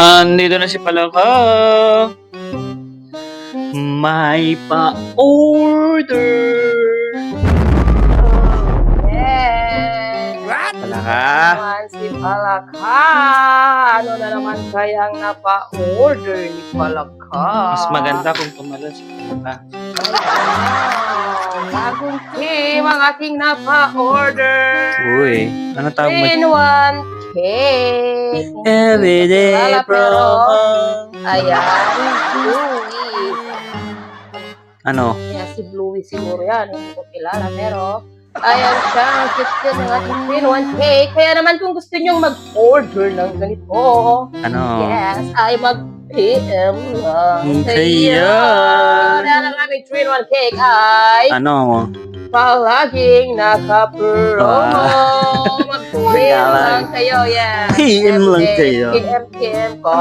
Andito na si Palaka. May pa-order. Yes! Palaka. Naman si Palaka. Ano na naman kayang napa-order ni Palaka? Mas maganda kung tumalo si Palaka. Wow! Bagong team ang ating napa-order. Uy, ano tawag mo? 3-in-1 cake. Everyday Kilala, pero promo. ayan, Bluey. Ano? Kaya si Bluey siguro yan. Hindi ko kilala, pero ayan siya, ang cute ng ating 3-in-1 cake. Kaya naman kung gusto nyong mag-order ng ganito, Ano? yes, ay mag-PM lang Kayo. Dahil ang aming 3-in-1 cake ay Ano? palaging naka-promo. Mag-PM Kaya lang. lang kayo, yes. PM lang kayo. PM ko.